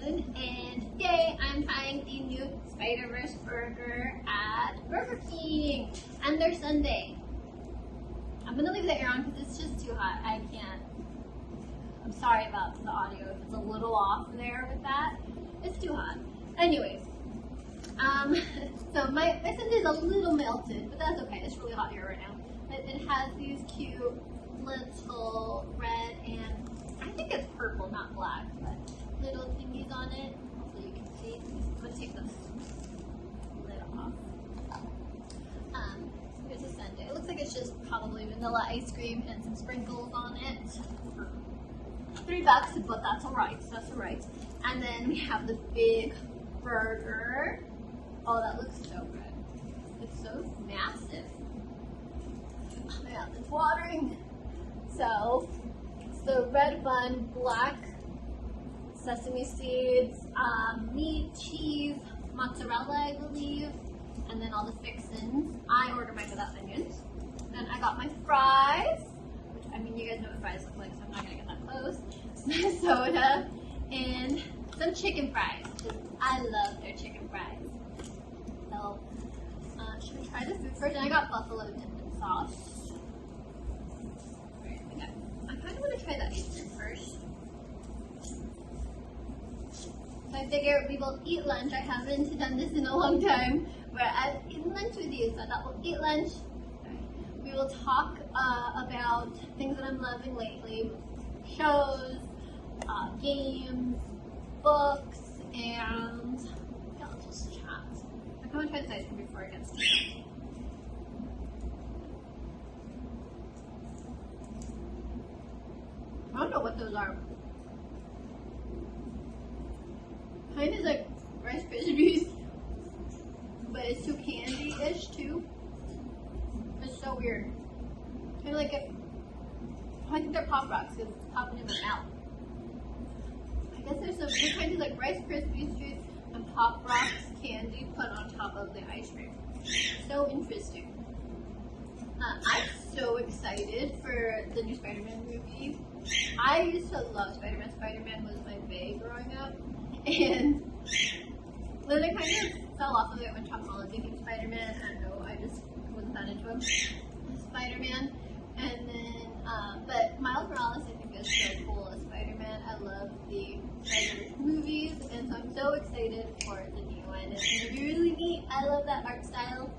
afternoon, and today I'm trying the new Spider-Verse burger at Burger King and their sundae. I'm gonna leave the air on because it's just too hot. I can't. I'm sorry about the audio if it's a little off there with that. It's too hot. Anyways, so my sundae is a little melted, but that's okay. It's really hot here right now. But it has these cute little red and I think it's purple, not black, but little thingies on it. Hopefully you can see. I'm gonna take this lid off. Here's a sundae. It looks like it's just probably vanilla ice cream and some sprinkles on it. $3, but that's alright. That's alright. And then we have the big burger. Oh, that looks so good. It's so massive. Oh my god, it's watering. So, it's the red bun, black sesame seeds, meat, cheese, mozzarella, I believe, and then all the fixins. I ordered mine without onions. And I got my fries, which, I mean, you guys know what fries look like, so I'm not gonna get that close. Soda, and some chicken fries. I love their chicken fries. So, should we try the food first? And I got buffalo dipping sauce. I kind of want to try that instant first. So I figure we will eat lunch. I haven't done this in a long time where I've eaten lunch with you, so I thought we'll eat lunch. We will talk about things that I'm loving lately, shows, games, books, and yeah, I'll just chat. I want to try this ice cream before it gets too hot. I don't know what those are. Kind of like Rice Krispies, but it's too candy-ish too. It's so weird. Kind of like I think they're Pop Rocks because it's popping in my mouth. I guess they're kind of like Rice Krispies treats and Pop Rocks candy put on top of the ice cream. So interesting. I'm so excited for the new Spider-Man movie. I used to love Spider-Man. Spider-Man was my bae growing up. And then I kind of fell off of it when Tom Holland became Spider-Man. I don't know, I just wasn't that into him. Spider-Man. And then, but Miles Morales I think is so cool as Spider-Man. I love the Spider-Man movies. And so I'm so excited for the new one. It's going to be really neat. I love that art style.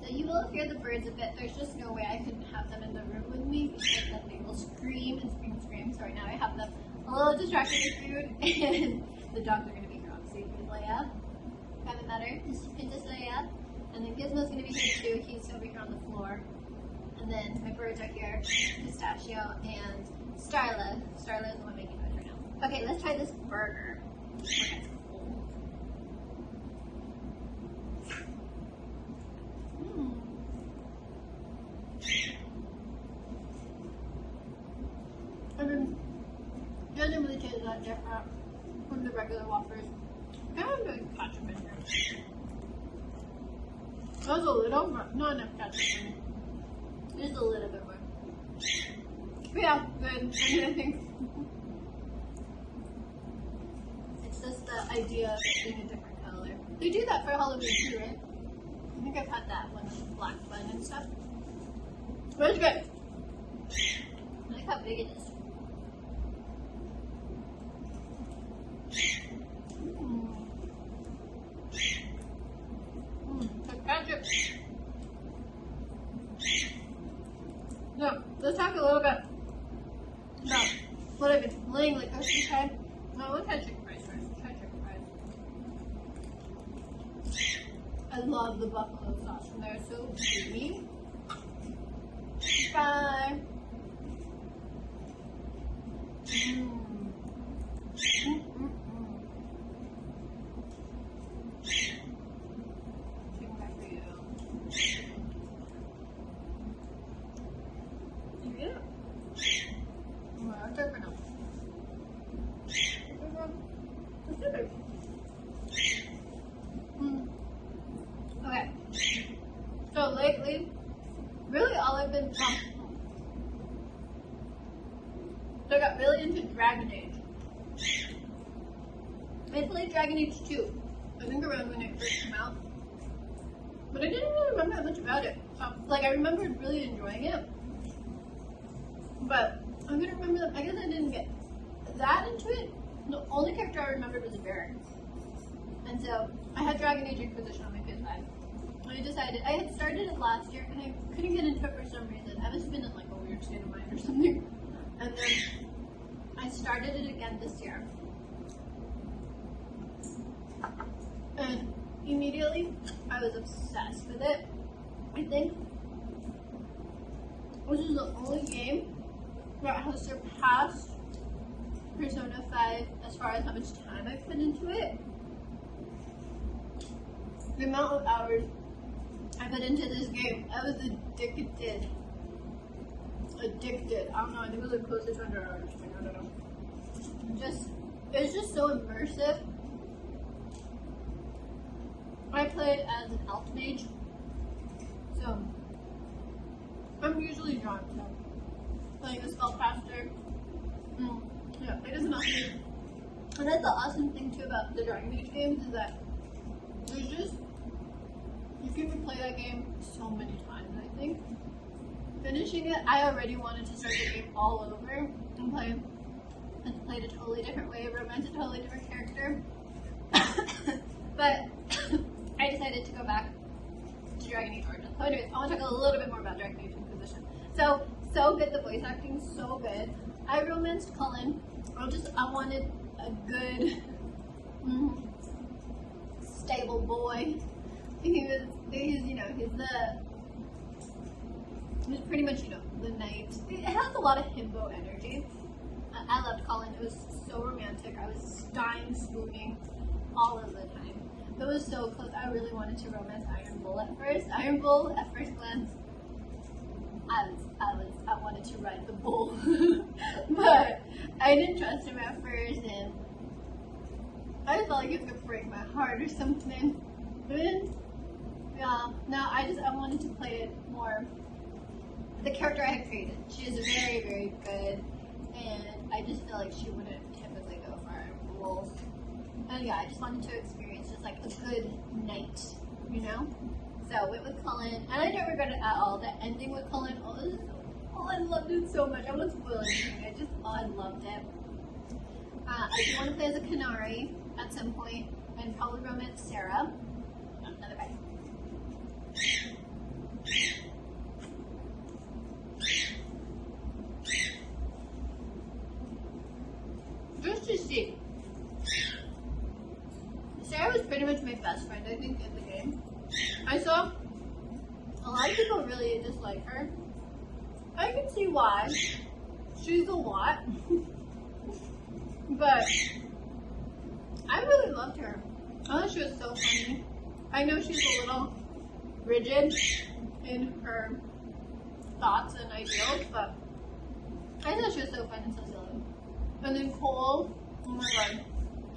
So you will hear the birds a bit. There's just no way I could have them in the room with me because then they will scream and scream and scream. So right now I have them a little distracted with food, and the dogs are going to be here. Obviously, here's Leia. Haven't met her. This is Princess Leia. And then Gizmo's going to be here too. He's over here on the floor. And then my birds are here. Pistachio and Starla. Starla is the one making noise right now. Okay, let's try this burger. Okay. I mean, it doesn't really taste that different from the regular Whoppers. I have no ketchup in here. That was a little, but not enough ketchup in it. Just a little bit more. But yeah, good. I mean, I think it's just the idea of it being a different color. They do that for Halloween too, right? I think I've had that one with black bun and stuff. But it's good. I like how big it is. The ketchup. No, let's talk a little bit about what I've been laying like this time. No, let's try chicken fries first. Let's try chicken fries. I love the buffalo sauce and they're so creamy. Bye. Okay. So lately, really all I've been so I got really into Dragon Age. I played Dragon Age 2, I think around when it first came out. But I didn't really remember that much about it. Like, I remembered really enjoying it. But I couldn't remember that. I guess I didn't get that into it. The only character I remembered was Baron. And so I had Dragon Age Inquisition on my PS5. And I decided, I had started it last year and I couldn't get into it for some reason. I must have been in like a weird state of mind or something. And then I started it again this year. And immediately I was obsessed with it. I think this is the only game that has surpassed Persona 5 as far as how much time I put into it. The amount of hours I put into this game, I was addicted. I don't know, I think it was like close to 200 hours. I don't know. It was just so immersive. I played as an elf mage, so I'm usually drawn to playing a spellcaster. Yeah, it is an elf mage. And that's the awesome thing too about the Dragon Age games is that there's just, you can replay that game so many times, I think. Finishing it, I already wanted to start the game all over and play it a totally different way, romance a totally different character. But I decided to go back to Dragon Age Origins. So anyways, I want to talk a little bit more about Dragon Age Inquisition. So good, the voice acting so good. I romanced Cullen. I wanted a good, stable boy. He's pretty much, the knight. It has a lot of himbo energy. I loved Colin. It was so romantic. I was dying, swooning all of the time. It was so close. I really wanted to romance Iron Bull at first. Iron Bull, at first glance, I wanted to ride the bull. But I didn't trust him at first, and I just felt like he was gonna break my heart or something. But then, yeah, now I wanted to play it more. The character I had created, she is very, very good, and I just feel like she wouldn't typically go for Iron Bull. And yeah, I just wanted to experience just like a good night, So went with Cullen, and I don't regret it at all. The ending with Cullen, I loved it so much. I won't spoil anything. I loved it. I do want to play as a Canary at some point, and probably romance Sarah. Another guy. Just to see. Sarah was pretty much my best friend, I think, in the game. I saw a lot of people really dislike her. I can see why. She's a lot. But I really loved her. I thought she was so funny. I know she's a little rigid in her thoughts and ideals, but I thought she was so fun and so silly. And then Cole, oh my god,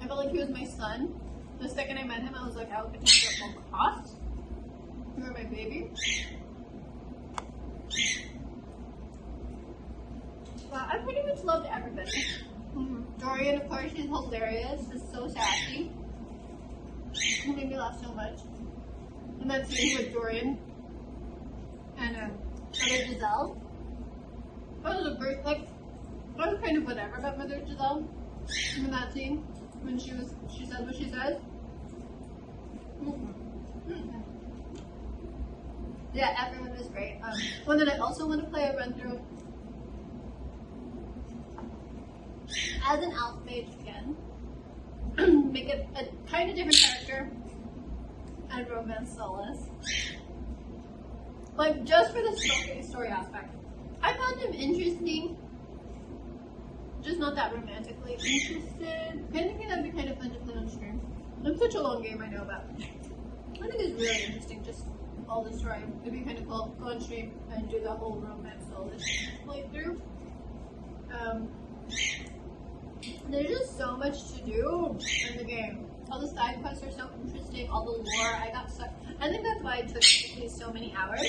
I felt like he was my son. The second I met him, I was like, I will protect you at all costs. You are my baby. Well, I pretty much loved everybody. Dorian, of course, she's hilarious. She's so sassy. She made me laugh so much. And that scene with Dorian and Mother Giselle. That was a great, I was kind of whatever about Mother Giselle in that scene when she says what she says. Yeah, everyone was great. One that I also want to play a run through as an elf mage again. Make it a kind of different character and romance Solus. Like just for the story aspect. I found him interesting. Just not that romantically interested. I think that'd be kind of fun to play on stream. It's such a long game, I know, but I think it's really interesting, just all the story. It'd be kind of cool. Go on stream and do the whole romance Solus playthrough. There's just so much to do in the game. All the side quests are so interesting, all the lore. I got sucked. I think that's why it took me so many hours.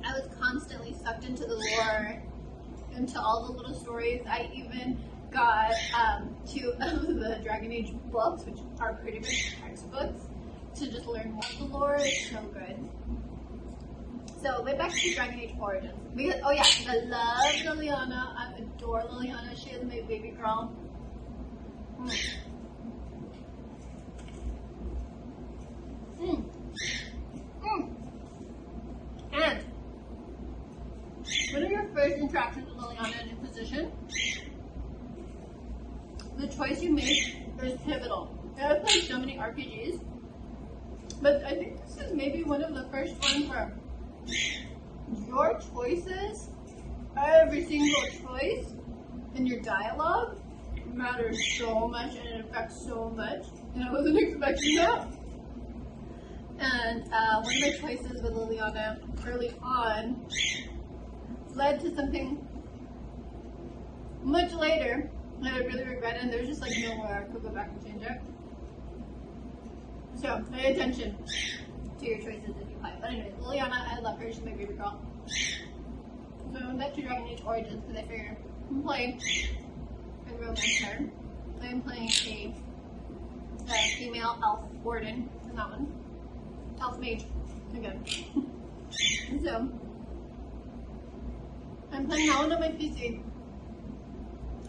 I was constantly sucked into the lore, into all the little stories. I even got two of the Dragon Age books, which are pretty much textbooks, to just learn more of the lore. It's so good. So, way back to Dragon Age Origins. Because, oh yeah, I love Liliana. I adore Liliana. She is my baby girl. And one of your first interactions with Liliana in Inquisition, the choice you make is pivotal. I've played so many RPGs, but I think this is maybe one of the first ones where your choices, every single choice in your dialogue matters so much and it affects so much, and I wasn't expecting that. And one of my choices with Liliana early on led to something much later that I really regret, and there's just like nowhere I could go back and change it. So pay attention to your choices as you play. But anyway, Liliana, I love her. She's my favorite girl. So I went back to Dragon Age Origins because I figured I'm playing a romance her. I'm playing a female elf warden in that one. Elf mage again. And so I'm playing that one on my PC.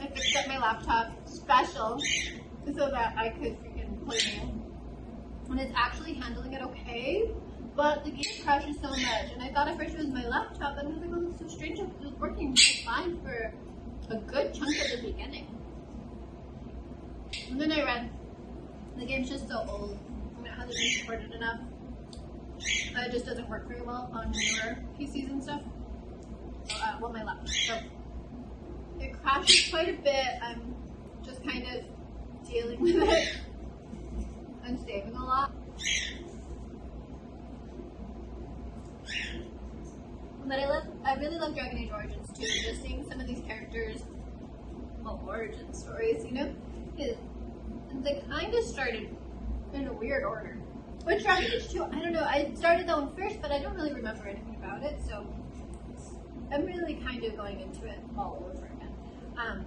I fixed up my laptop special so that I could freaking play it. And it's actually handling it okay, but the game crashes so much. And I thought at first it was my laptop, and I was like, oh, it's so strange. It was working just fine for a good chunk of the beginning. And then I read the game's just so old and it hasn't been supported enough. It just doesn't work very well on newer PCs and stuff. Well, my laptop. So it crashes quite a bit. I'm just kind of dealing with it. I'm saving a lot. But I really love Dragon Age Origins too. Just seeing some of these characters, well, origin stories, you know, they kind of started in a weird order. With Dragon Age 2, I don't know, I started that one first, but I don't really remember anything about it, so I'm really kind of going into it all over again.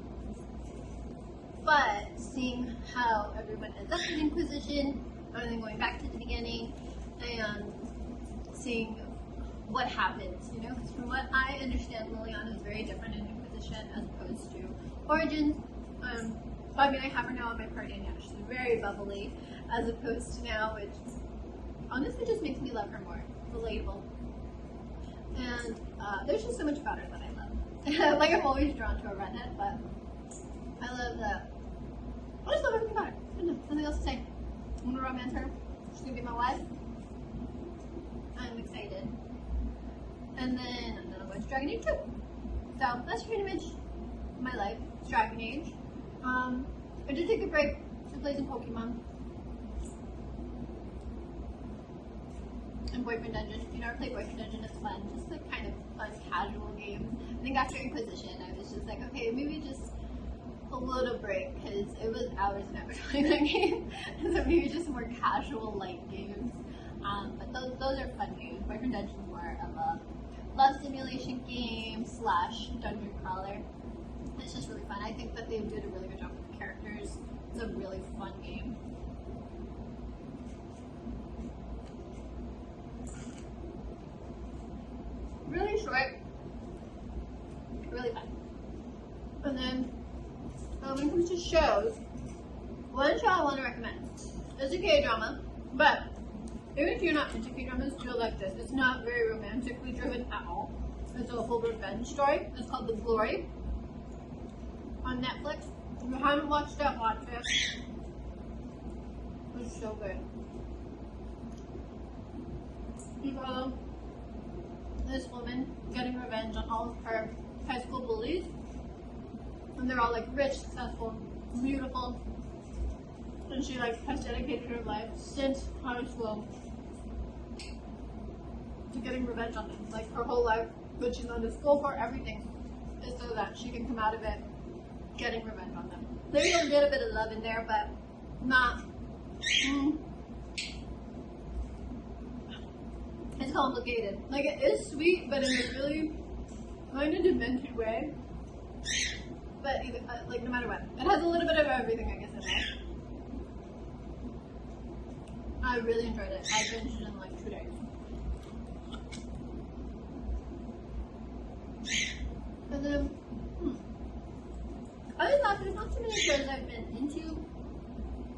But seeing how everyone ends up in Inquisition, and then going back to the beginning, and seeing what happens, you know, because from what I understand, Liliana is very different in Inquisition as opposed to Origins. I mean, I have her now on my party, and yeah, she's very bubbly, as opposed to now, which honestly just makes me love her more. Relatable. And there's just so much about her that I love. Like, I'm always drawn to a redhead, but I love that. I just love everything about her. I don't know, nothing else to say. I'm gonna romance her. She's gonna be my wife. I'm excited. And then I'm gonna watch Dragon Age 2. So that's pretty much my life. It's Dragon Age. I did take a break to play some Pokemon. And Boyfriend Dungeon. If you never play Boyfriend Dungeon, it's fun. Just like kind of fun, casual games. I think after Inquisition, I was just like, okay, maybe just a little break, because it was hours and hours playing that game. So maybe just more casual, light games. But those are fun games. Boyfriend Dungeon is more of a love simulation game / dungeon crawler. It's just really fun. I think that they did a really good job with the characters. It's a really fun game. Really short, really fun. And then when it comes to shows, one show I want to recommend is a K-drama, but even if you're not into K-dramas, you'll like this. It's not very romantically driven at all. It's a whole revenge story. It's called The Glory on Netflix. If you haven't watched it, watch it. It's so good. You follow this woman getting revenge on all of her high school bullies. And they're all like rich, successful, beautiful. And she like has dedicated her life since high school to getting revenge on them. Like her whole life, what she's gone to school for, everything, is so that she can come out of it getting revenge on them. There's a little bit of love in there, but not. It's complicated. Like, it is sweet, but in a really kind of demented way. but either, like no matter what, it has a little bit of everything, I guess, in there. I really enjoyed it. I binged it in like 2 days. And then, other than that, there's not too many shows I've been into.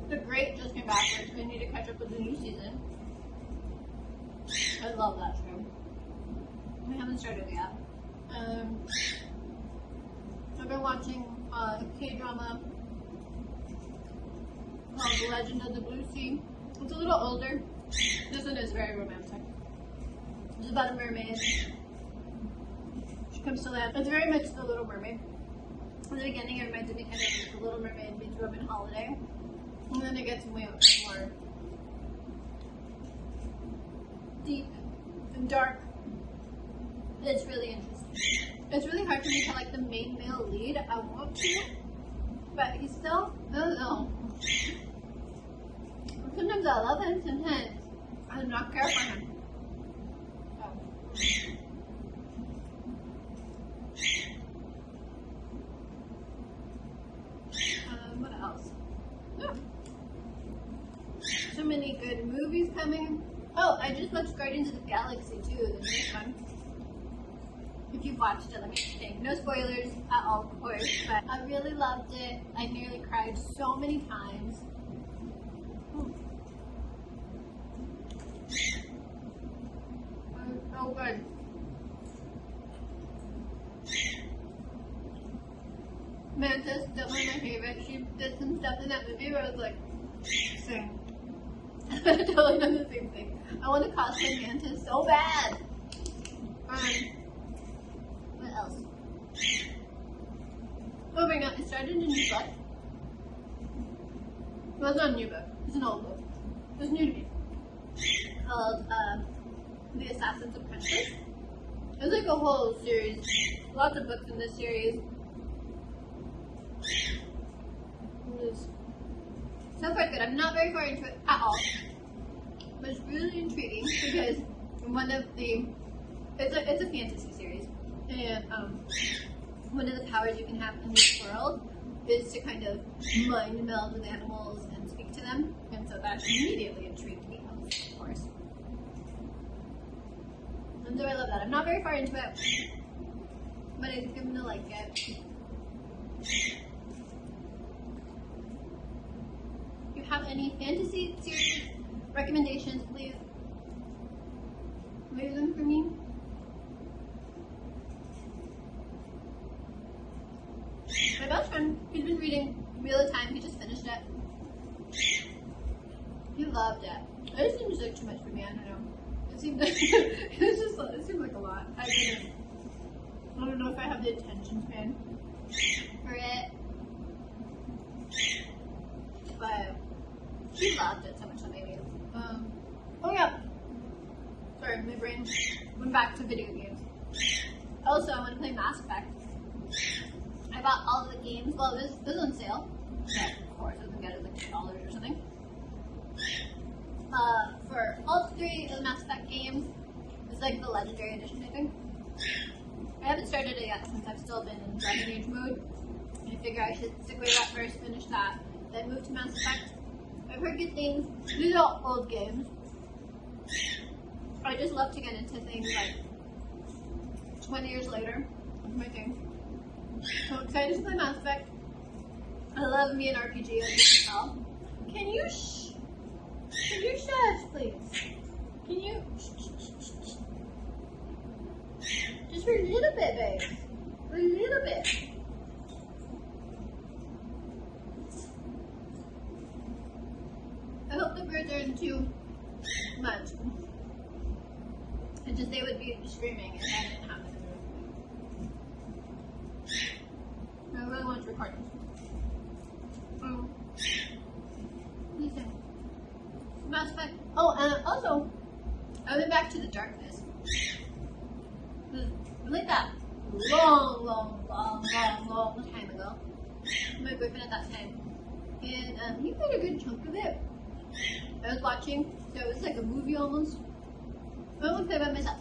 The Great just came back, which I need to catch up with the new season. I love that show. I haven't started it yet. I've been watching a K-drama called The Legend of the Blue Sea. It's a little older. This one is very romantic. It's about a mermaid. She comes to land. It's very much The Little Mermaid. In the beginning, it reminds me kind of like The Little Mermaid meets Roman Holiday. And then it gets way more deep and dark. It's really interesting. It's really hard for me to like the main male lead. I want to, but he's still, I don't know. Sometimes I love him, sometimes I do not care for him. So. What else? Yeah. So many good movies coming. Oh, I just watched Guardians of the Galaxy too, the newest one. If you've watched it, let me think. No spoilers at all, of course, but I really loved it. I nearly cried so many times. So good. Mantis, definitely my favorite. She did some stuff in that movie where I was like, sing. I totally done the same thing. I want to cosplay Mantis so bad. What else? Oh my god, I started a new book. Well, it's not a new book. It's an old book. It's new to me. Called The Assassin's Apprentice. It's like a whole series. Lots of books in this series. It's so far good. I'm not very far into it at all. But it's really intriguing because one of the it's a fantasy series, and one of the powers you can have in this world is to kind of mind meld with animals and speak to them, and so that immediately intrigued me, of course. And so I love that. I'm not very far into it, but I think I'm gonna like it. If you have any fantasy series recommendations, please leave them for me. My best friend, he's been reading Wheel of Time. He just finished it. He loved it. It just seems like too much for me. I don't know. It seemed like it seemed like a lot. I don't know if I have the attention span for it. But he loved it so much that maybe. Oh yeah. Sorry, my brain went back to video games. Also, I want to play Mass Effect. I bought all of the games. Well, this was on sale. But of course, I can get it like $2 or something. For all 3 of the Mass Effect games, it's like the Legendary Edition, I think. I haven't started it yet since I've still been in Dragon Age mode. I figure I should stick with that first, finish that, then move to Mass Effect. I've heard good things. These are all old games. I just love to get into things like 20 years later. That's my thing. So excited to play Mass Effect. I love me an RPG, as you can tell. Can you shush, please? Can you just for a little bit, babe. For a little bit. I hope the birds aren't too much. And just they would be screaming and that didn't happen. I really want to record this. Listen. Mass Effect. Oh, and also, I went back to the darkness. Like that long time ago. My boyfriend at that time. And he played a good chunk of it. I was watching, so it was like a movie almost. I only played by myself.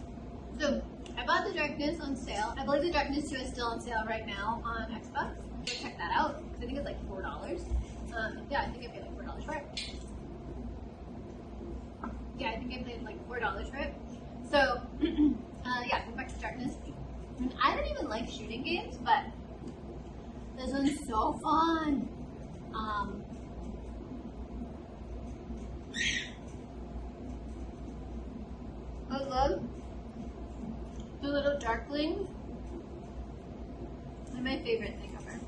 So I bought The Darkness on sale. I believe The Darkness 2 is still on sale right now on Xbox. go check that out because I think it's like $4. Yeah, I think I paid like $4 for it. Yeah, I think I paid like $4 for it. So, yeah, go back to darkness. And I don't even like shooting games, but this one's so fun. I love the little darklings. They're my favorite thing ever.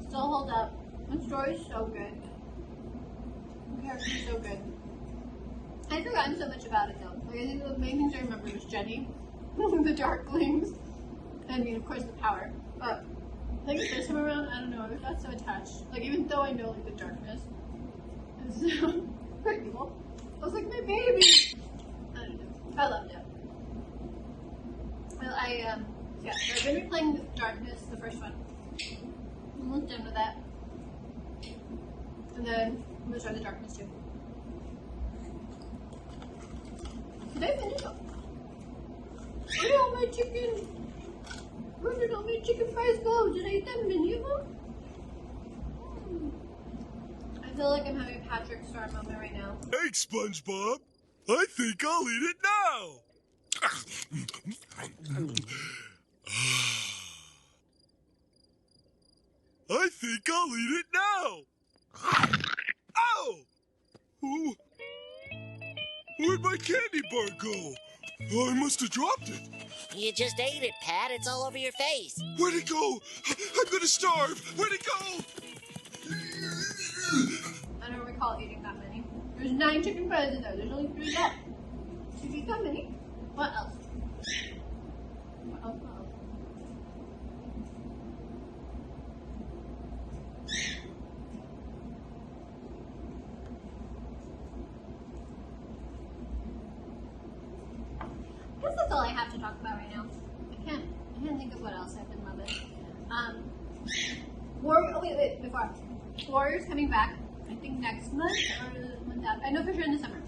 Still hold up. The story's so good. The character's so good. I'd forgotten so much about it though. Like, I think the main things I remember was Jenny, the darklings, and I mean, of course, the power. But I think this time around, I don't know, I got so attached. Like, even though I know like the darkness is pretty evil, I was like, my baby! I don't know. I loved it. Well, yeah, so I've been replaying Darkness, the first one. I'm almost done with that. And then I'm gonna try the Darkness too. Did I finish it? Where did all my chicken? Where did all my chicken fries go? Did I eat that many of them? I feel like I'm having a Patrick Star moment right now. Thanks, SpongeBob. I think I'll eat it now. I think I'll eat it now. Ow! Oh. Where'd my candy bar go? Oh, I must have dropped it. You just ate it, Pat. It's all over your face. Where'd it go? I'm gonna starve. Where'd it go? I don't recall eating that many. There's 9 chicken fries in there. There's only 3 left. Did you eat that many? What else? What else? What else? I guess that's all I have to talk about right now. I can't think of what else I've been loving. Before. Warrior's coming back, I think next month or the month after. I know for sure in the summer.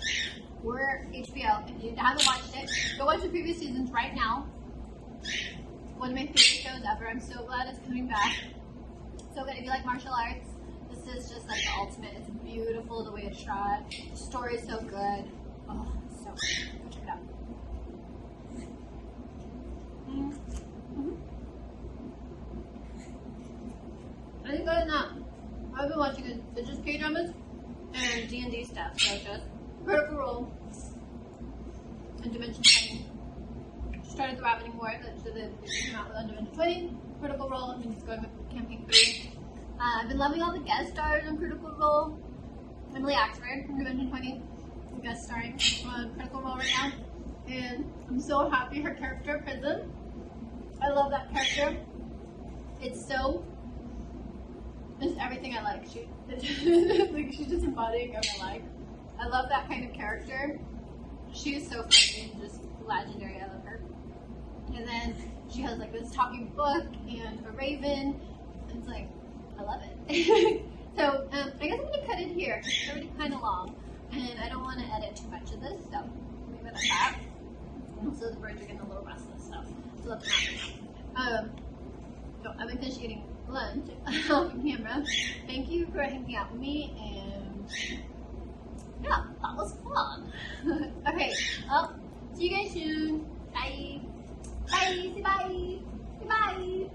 We're HBO. If you haven't watched it, go watch the previous seasons right now. One of my favorite shows ever. I'm so glad it's coming back. So good. If you like martial arts, this is just like the ultimate. It's beautiful the way it's shot. The story's so good. Oh, it's so good. Go check it out. I think other than that, I've been watching just K-dramas and D&D stuff. So just Critical Role and Dimension 20. Started the Ravening War that they came out with on Dimension 20. Critical Role, I mean, it's going with Campaign 3. I've been loving all the guest stars on Critical Role. Emily Axford from Dimension 20 guest starring on Critical Role right now. And I'm so happy her character, Prism. I love that character. It's everything I like. She's just embodying everything I like. I love that kind of character. She is so funny and just legendary. I love her. And then she has like this talking book and a raven. It's like, I love it. So I guess I'm gonna cut it here. It's already kind of long, and I don't want to edit too much of this, so leave it at that. And also the birds are getting a little restless, so let them out. So I'm gonna finish eating lunch off camera. Thank you for hanging out with me, and yeah, that was fun. Okay, well, see you guys soon. Bye. Bye. Say bye. Say bye.